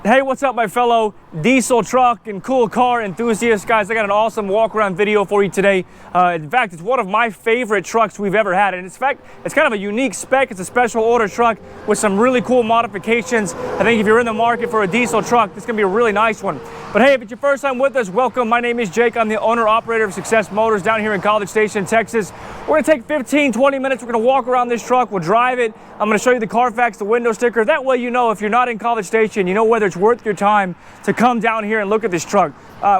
Hey, what's up, my fellow diesel truck and cool car enthusiasts? Guys, I got an awesome walk-around video for you today. In fact, it's one of my favorite trucks we've ever had. And in fact, it's kind of a unique spec. It's a special order truck with some really cool modifications. I think if you're in the market for a diesel truck, this is gonna be a really nice one. But hey, if it's your first time with us, welcome. My name is Jake. I'm the owner-operator of Success Motors down here in College Station, Texas. We're gonna take 15, 20 minutes. We're gonna walk around this truck. We'll drive it. I'm gonna show you the CarFax, the window sticker. That way you know if you're not in College Station, you know whether it's worth your time to come down here and look at this truck.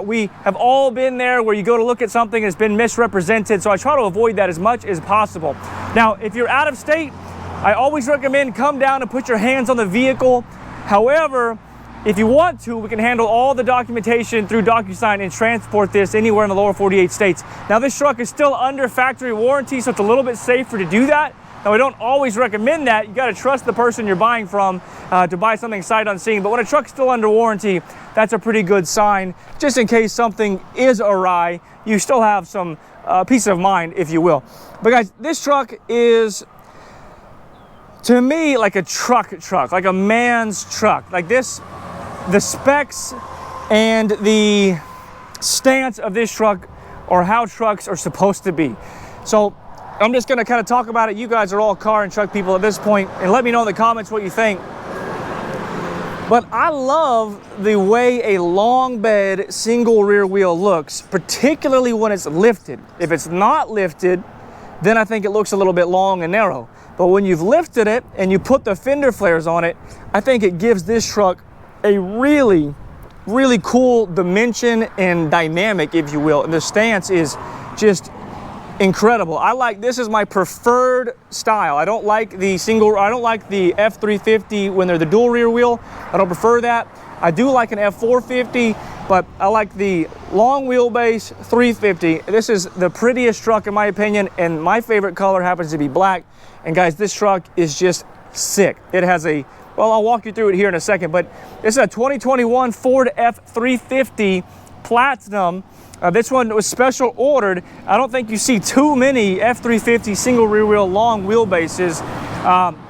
We have all been there where you go to look at something and it's been misrepresented, so I try to avoid that as much as possible. Now, if you're out of state, I always recommend come down and put your hands on the vehicle. However, if you want to, we can handle all the documentation through DocuSign and transport this anywhere in the lower 48 states. Now, this truck is still under factory warranty, so it's a little bit safer to do that. Now, we don't always recommend that. You got to trust the person you're buying from to buy something sight unseen. But when a truck's still under warranty, that's a pretty good sign. Just in case something is awry, you still have some peace of mind, if you will. But guys, this truck is, to me, like a truck, like a man's truck. Like this, the specs and the stance of this truck are how trucks are supposed to be. So I'm just gonna kind of talk about it. You guys are all car and truck people at this point, and let me know in the comments what you think. But I love the way a long bed single rear wheel looks, particularly when it's lifted. If it's not lifted, then I think it looks a little bit long and narrow. But when you've lifted it and you put the fender flares on it, I think it gives this truck a really, really cool dimension and dynamic, if you will. And the stance is just incredible. I like, this is my preferred style. I don't like the F-350 when they're the dual rear wheel. I don't prefer that. I do like an F-450, but I like the long wheelbase 350. This is the prettiest truck in my opinion, and my favorite color happens to be black. And guys, this truck is just sick. It has a, well, I'll walk you through it here in a second, but this is a 2021 Ford F-350 Platinum. This one was special ordered. I don't think you see too many F-350 single rear wheel long wheelbases,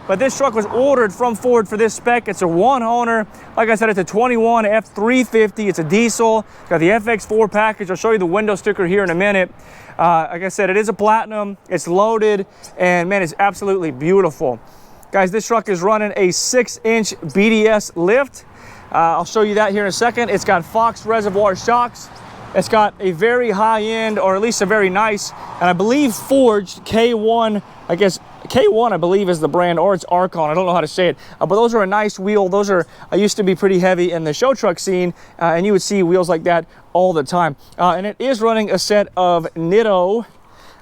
but this truck was ordered from Ford for this spec. It's a one owner. Like I said, it's a 21 F-350. It's a diesel. It's got the FX4 package. I'll show you the window sticker here in a minute. Like I said, it is a platinum. It's loaded, and man, it's absolutely beautiful. Guys, this truck is running a 6-inch BDS lift. I'll show you that here in a second. It's got Fox Reservoir shocks. It's got a very high-end, or at least a very nice, and I believe forged K1, I guess K1 I believe is the brand, or it's Archon, I don't know how to say it, but those are a nice wheel. Those are, I used to be pretty heavy in the show truck scene, and you would see wheels like that all the time. And it is running a set of Nitto,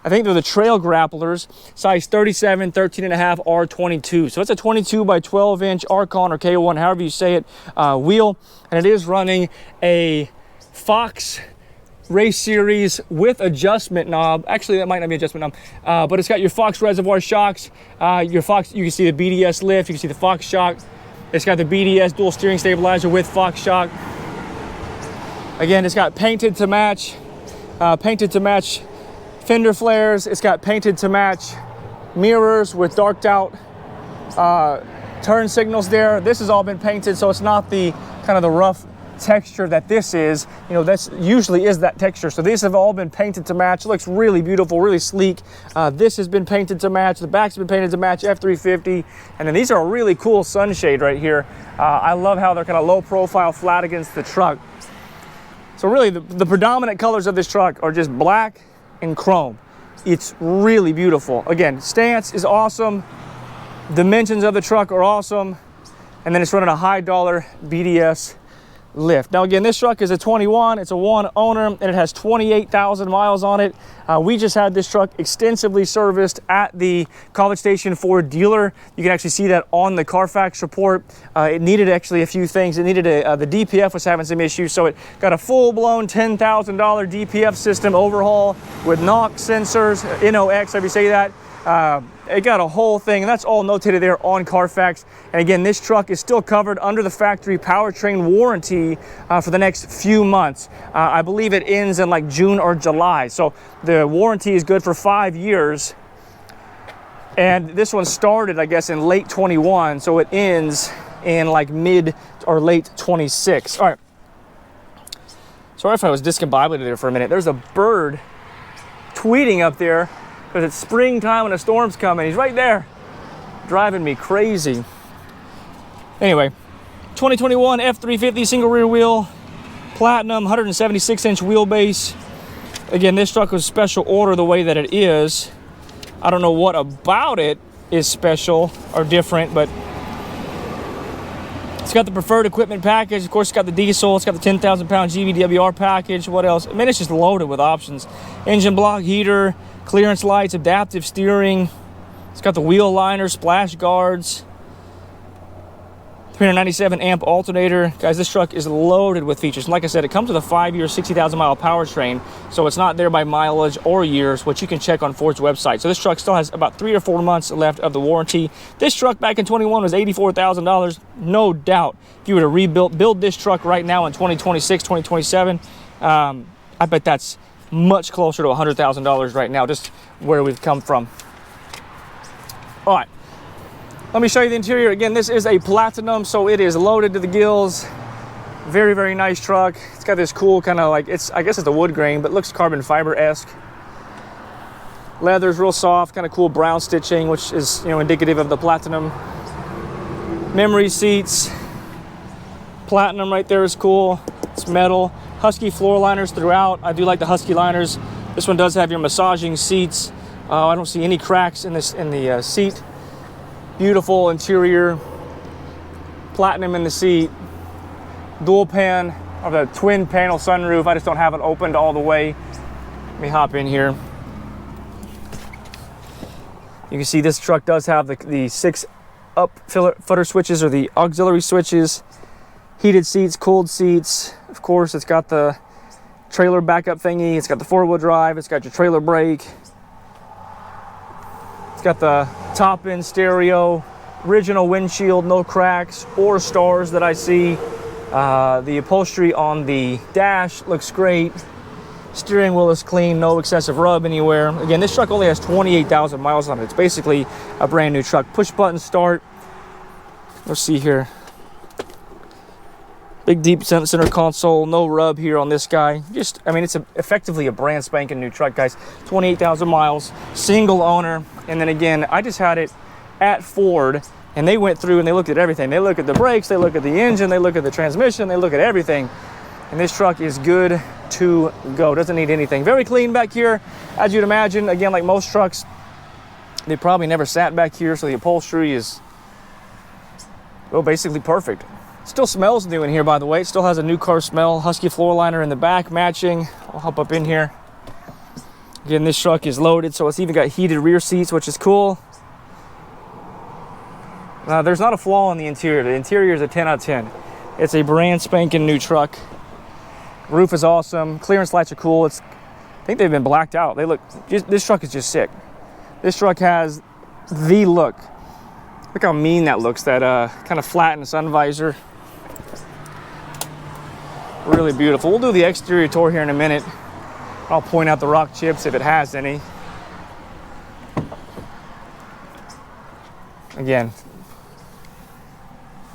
I think they're the trail grapplers, size 37, 13.5 R22. So it's a 22 by 12 inch Archon or K1, however you say it, wheel, and it is running a Fox Race Series with adjustment knob. Actually, that might not be adjustment knob, but it's got your Fox Reservoir shocks, your Fox, you can see the BDS lift, you can see the Fox shock. It's got the BDS dual steering stabilizer with Fox shock. Again, it's got painted to match fender flares. It's got painted to match mirrors with darked out turn signals there. This has all been painted, so it's not the kind of the rough texture that this is. You know, that's usually is that texture. So these have all been painted to match. It looks really beautiful, really sleek. This has been painted to match. The back's been painted to match F-350. And then these are a really cool sunshade right here. I love how they're kind of low profile, flat against the truck. So really the predominant colors of this truck are just black and chrome. It's really beautiful. Again, stance is awesome. Dimensions of the truck are awesome. And then it's running a high dollar BDS lift. Now again, this truck is a 21, it's a one owner, and it has 28,000 miles on it. We just had this truck extensively serviced at the College Station Ford dealer. You can actually see that on the CarFax report. It needed actually a few things. It needed the DPF was having some issues, so it got a full-blown $10,000 DPF system overhaul with NOx sensors, NOx, however you say that. It got a whole thing, and that's all notated there on CarFax. And again, this truck is still covered under the factory powertrain warranty for the next few months. I believe it ends in like June or July. So the warranty is good for 5 years. And this one started, I guess, in late 21, so it ends in like mid or late 26. All right. Sorry if I was discombobulated there for a minute. There's a bird tweeting up there because it's springtime and a storm's coming. He's right there, driving me crazy. Anyway, 2021 F-350 single rear wheel, platinum, 176-inch wheelbase. Again, this truck was special order the way that it is. I don't know what about it is special or different, but it's got the preferred equipment package. Of course, it's got the diesel. It's got the 10,000-pound GVWR package. What else? I mean, it's just loaded with options. Engine block heater, clearance lights, adaptive steering. It's got the wheel liner, splash guards, 397 amp alternator. Guys, this truck is loaded with features. And like I said, it comes with a 5-year, 60,000 mile powertrain, so it's not there by mileage or years, which you can check on Ford's website. So this truck still has about 3 or 4 months left of the warranty. This truck back in 21 was $84,000. No doubt, if you were to build this truck right now in 2026, 2027, I bet that's much closer to $100,000 right now, just where we've come from. All right. Let me show you the interior. Again, this is a platinum, so it is loaded to the gills. Very, very nice truck. It's got this cool kind of like, I guess it's a wood grain, but it looks carbon fiber-esque. Leather's real soft, kind of cool brown stitching, which is, you know, indicative of the platinum. Memory seats. Platinum right there is cool. It's metal. Husky floor liners throughout. I do like the Husky liners. This one does have your massaging seats. I don't see any cracks in the seat. Beautiful interior, platinum in the seat, dual pan of the twin panel sunroof. I just don't have it opened all the way. Let me hop in here. You can see this truck does have the 6 up footer switches, or the auxiliary switches, heated seats, cooled seats. Of course, it's got the trailer backup thingy. It's got the 4-wheel drive. It's got your trailer brake. It's got the top-end stereo, original windshield, no cracks or stars that I see. The upholstery on the dash looks great. Steering wheel is clean, no excessive rub anywhere. Again, this truck only has 28,000 miles on it. It's basically a brand new truck. Push button start. Let's see here. Big deep center console, no rub here on this guy. Just, I mean, it's effectively a brand spanking new truck, guys. 28,000 miles, single owner. And then again, I just had it at Ford, and they went through and they looked at everything. They look at the brakes, they look at the engine, they look at the transmission, they look at everything. And this truck is good to go. Doesn't need anything. Very clean back here, as you'd imagine. Again, like most trucks, they probably never sat back here, so the upholstery is, well, basically perfect. Still smells new in here, by the way. It still has a new car smell. Husky floor liner in the back matching. I'll hop up in here. Again, this truck is loaded, so it's even got heated rear seats, which is cool. There's not a flaw in the interior. The interior is a 10 out of 10. It's a brand spanking new truck. Roof is awesome. Clearance lights are cool. I think they've been blacked out. This truck is just sick. This truck has the look. Look how mean that looks, that kind of flattened sun visor. Really beautiful. We'll do the exterior tour here in a minute. I'll point out the rock chips if it has any. Again,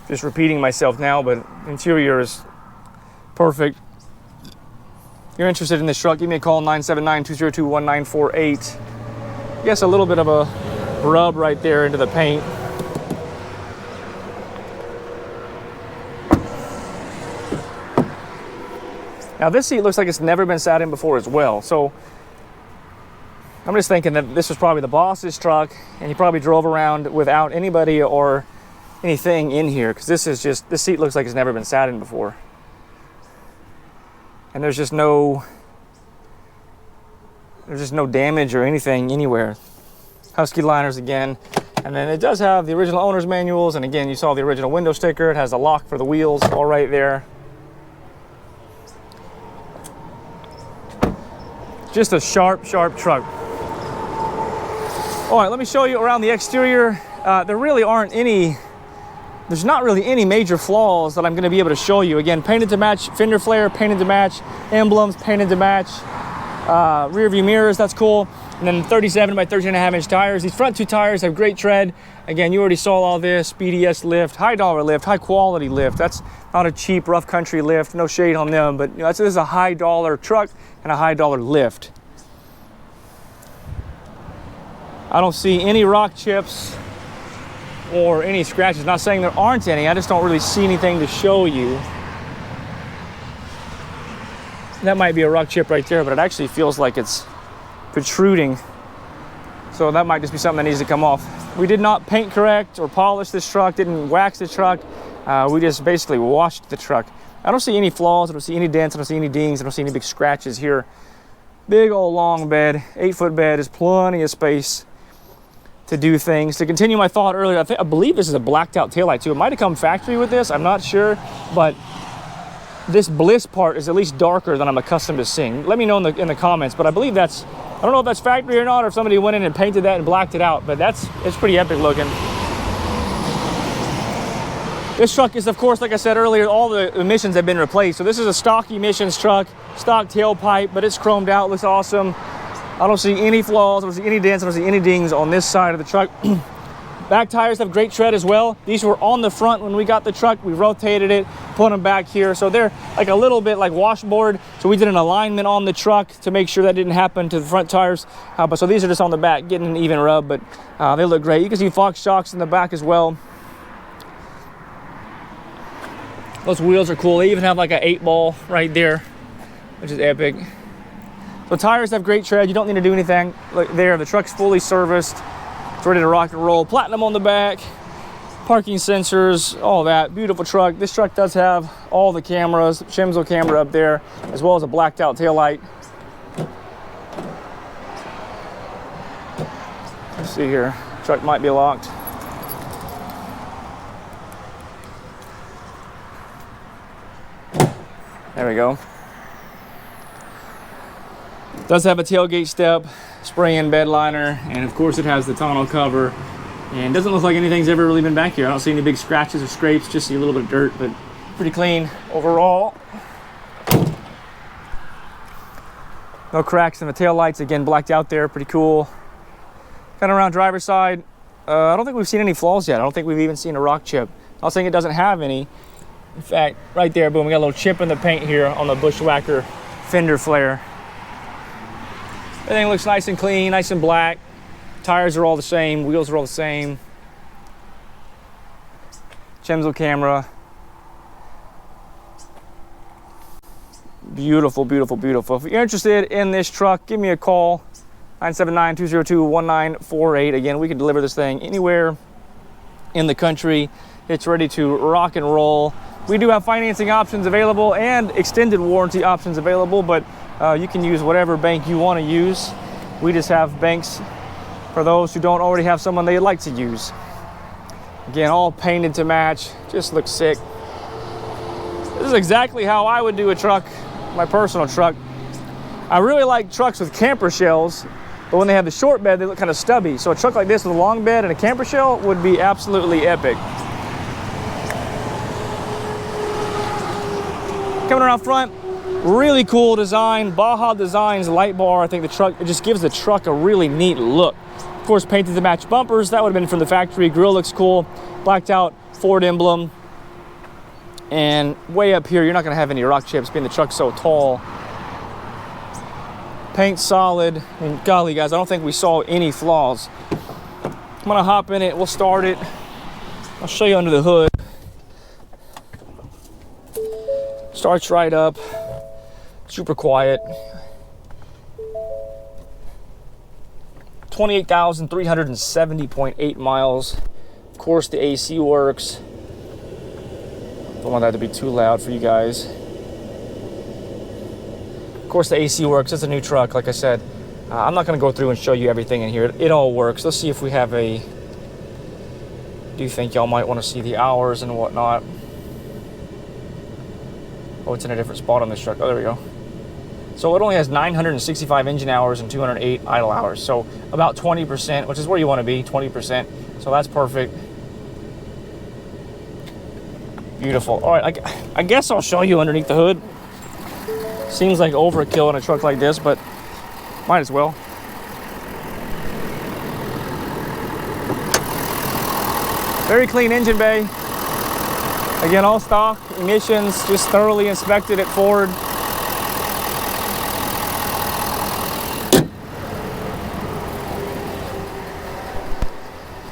just repeating myself now, but interior is perfect. If you're interested in this truck, give me a call, 979-202-1948. Yes, a little bit of a rub right there into the paint. Now this seat looks like it's never been sat in before as well. So I'm just thinking that this was probably the boss's truck, and he probably drove around without anybody or anything in here, because this seat looks like it's never been sat in before. And there's just no damage or anything anywhere. Husky liners again. And then it does have the original owner's manuals, and again, you saw the original window sticker. It has the lock for the wheels all right there. Just a sharp, sharp truck. All right, let me show you around the exterior. There's not really any major flaws that I'm gonna be able to show you. Again, painted to match fender flare, painted to match emblems, painted to match rear view mirrors, that's cool. And then 37 by 13.5 inch tires. These front two tires have great tread. Again, you already saw all this. BDS lift, high dollar lift, high quality lift. That's not a cheap rough country lift. No shade on them, but this is a high dollar truck and a high dollar lift. I don't see any rock chips or any scratches. Not saying there aren't any, I just don't really see anything to show you. That might be a rock chip right there, but it actually feels like it's protruding. So that might just be something that needs to come off. We did not paint correct or polish this truck, didn't wax the truck. We just basically washed the truck. I don't see any flaws, I don't see any dents, I don't see any dings, I don't see any big scratches here. Big old long bed, 8-foot bed, is plenty of space to do things. To continue my thought earlier, I believe this is a blacked out taillight too. It might have come factory with this, I'm not sure, but this bliss part is at least darker than I'm accustomed to seeing. Let me know in the comments, but I believe that's, I don't know if that's factory or not, or if somebody went in and painted that and blacked it out, but it's pretty epic looking. This truck is, of course, like I said earlier, all the emissions have been replaced. So this is a stock emissions truck, stock tailpipe, but it's chromed out, looks awesome. I don't see any flaws, I don't see any dents, I don't see any dings on this side of the truck. Back tires have great tread as well. These were on the front when we got the truck. We rotated it, put them back here. So they're like a little bit like washboard. So we did an alignment on the truck to make sure that didn't happen to the front tires. But so these are just on the back, getting an even rub, but they look great. You can see Fox shocks in the back as well. Those wheels are cool. They even have like an 8-ball right there, which is epic. So tires have great tread. You don't need to do anything there. The truck's fully serviced. It's ready to rock and roll. Platinum on the back, parking sensors, all that. Beautiful truck. This truck does have all the cameras, Shimzo camera up there, as well as a blacked out taillight. Let's see here. Truck might be locked. There we go. Does have a tailgate step, spray-in bed liner, and of course it has the tonneau cover. And doesn't look like anything's ever really been back here. I don't see any big scratches or scrapes, just see a little bit of dirt, but pretty clean overall. No cracks in the taillights, again blacked out there, pretty cool. Kind of around driver's side, I don't think we've seen any flaws yet. I don't think we've even seen a rock chip. Not saying it doesn't have any. In fact, right there, boom, we got a little chip in the paint here on the Bushwhacker fender flare. Everything looks nice and clean, nice and black. Tires are all the same, wheels are all the same. Shimzo camera. Beautiful, beautiful, beautiful. If you're interested in this truck, give me a call, 979-202-1948. Again, we can deliver this thing anywhere in the country. It's ready to rock and roll. We do have financing options available and extended warranty options available, but you can use whatever bank you want to use. We just have banks for those who don't already have someone they'd like to use. Again, all painted to match, just looks sick. This is exactly how I would do a truck, my personal truck. I really like trucks with camper shells, but when they have the short bed, they look kind of stubby. So a truck like this with a long bed and a camper shell would be absolutely epic. Coming around front, really cool design, Baja Designs light bar. I think the truck, it just gives the truck a really neat look. Of course, painted to match bumpers. That would have been from the factory. Grill looks cool. Blacked out Ford emblem. And way up here, you're not gonna have any rock chips being the truck's so tall. Paint solid. And golly, guys, I don't think we saw any flaws. I'm gonna hop in it, we'll start it. I'll show you under the hood. Starts right up, super quiet. 28,370.8 miles. Of course, the AC works. Don't want that to be too loud for you guys. Of course, the AC works. It's a new truck, like I said. I'm not going to go through and show you everything in here. It all works. Let's see if we have a... Do you think y'all might want to see the hours and whatnot? Oh, it's in a different spot on this truck. Oh, there we go. So it only has 965 engine hours and 208 idle hours. So about 20%, which is where you want to be, 20%. So that's perfect. Beautiful. All right, I guess I'll show you underneath the hood. Seems like overkill in a truck like this, but might as well. Very clean engine bay. Again, all stock, emissions, just thoroughly inspected at Ford.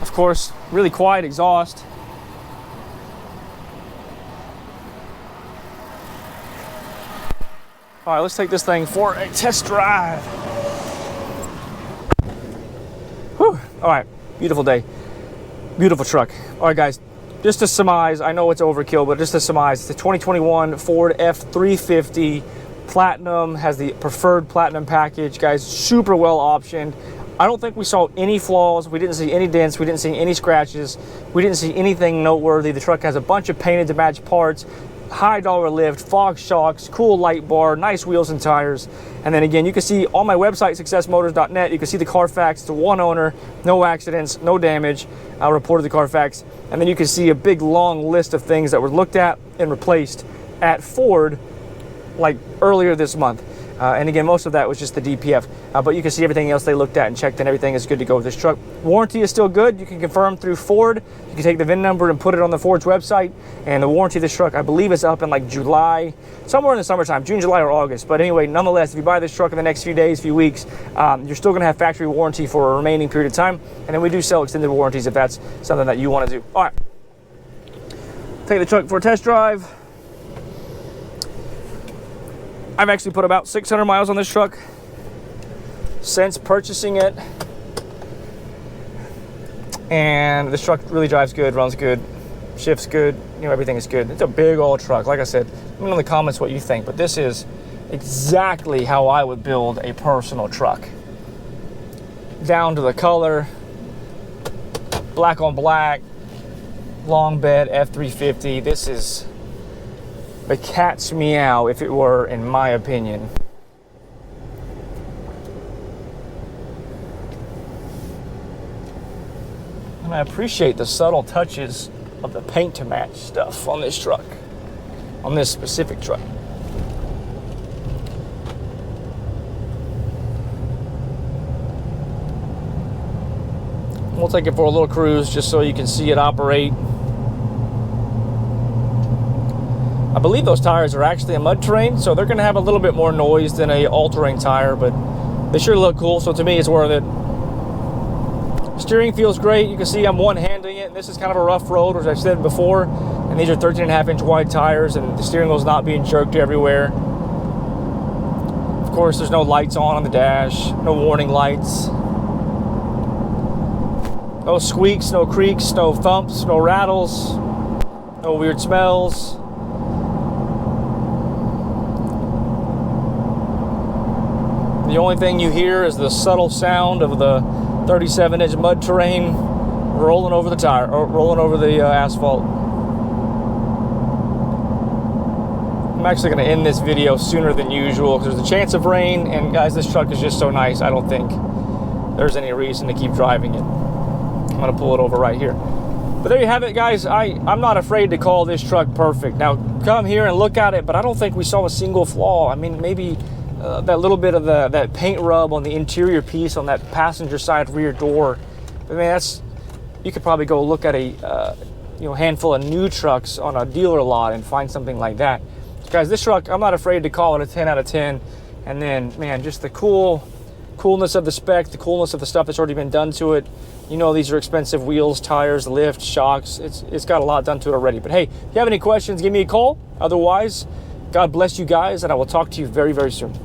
Of course, really quiet exhaust. All right, let's take this thing for a test drive. Whew. All right, beautiful day, beautiful truck. All right, guys, just to surmise, I know it's overkill, but just to surmise, it's a 2021 Ford F-350 Platinum, has the preferred Platinum package, guys, super well optioned. I don't think we saw any flaws. We didn't see any dents. We didn't see any scratches. We didn't see anything noteworthy. The truck has a bunch of painted to match parts, high dollar lift, fog shocks, cool light bar, nice wheels and tires. And then again, you can see on my website, successmotors.net, you can see the CarFax. It's a one owner, no accidents, no damage. I reported the CarFax. And then you can see a big long list of things that were looked at and replaced at Ford like earlier this month. And again, most of that was just the DPF, but you can see everything else they looked at and checked, and everything is good to go with this truck. Warranty is still good. You can confirm through Ford. You can take the VIN number and put it on the Ford's website, and the warranty of this truck, I believe, is up in like July, somewhere in the summertime, June, July, or August. But anyway, nonetheless, if you buy this truck in the next few days, few weeks, you're still going to have factory warranty for a remaining period of time, and then we do sell extended warranties if that's something that you want to do. All right, take the truck for a test drive. I've actually put about 600 miles on this truck since purchasing it. And this truck really drives good, runs good, shifts good, you know, everything is good. It's a big old truck. Like I said, let me know in the comments what you think, but this is exactly how I would build a personal truck. Down to the color, black on black, long bed F-350. This is the cat's meow, if it were, in my opinion. And I appreciate the subtle touches of the paint to match stuff on this truck, on this specific truck. We'll take it for a little cruise just so you can see it operate. I believe those tires are actually a mud terrain, so they're going to have a little bit more noise than a all-terrain tire, but they sure look cool, so to me it's worth it. Steering feels great. You can see I'm one-handing it. This is kind of a rough road, as I've said before, and these are 13.5-inch wide tires, and the steering wheel's not being jerked everywhere. Of course, there's no lights on the dash, no warning lights. No squeaks, no creaks, no thumps, no rattles, no weird smells. The only thing you hear is the subtle sound of the 37-inch mud terrain rolling over the tire, or rolling over the asphalt. I'm actually going to end this video sooner than usual because there's a chance of rain, and guys, this truck is just so nice. I don't think there's any reason to keep driving it. I'm going to pull it over right here. But there you have it, guys. I'm not afraid to call this truck perfect. Now, come here and look at it, but I don't think we saw a single flaw. I mean, maybe that little bit of that paint rub on the interior piece on that passenger side rear door. I mean, you could probably go look at a handful of new trucks on a dealer lot and find something like that. Guys, this truck, I'm not afraid to call it a 10 out of 10. And then, man, just the coolness of the spec, the coolness of the stuff that's already been done to it. You know, these are expensive wheels, tires, lift, shocks. It's got a lot done to it already. But hey, if you have any questions, give me a call. Otherwise, God bless you guys, and I will talk to you very, very soon.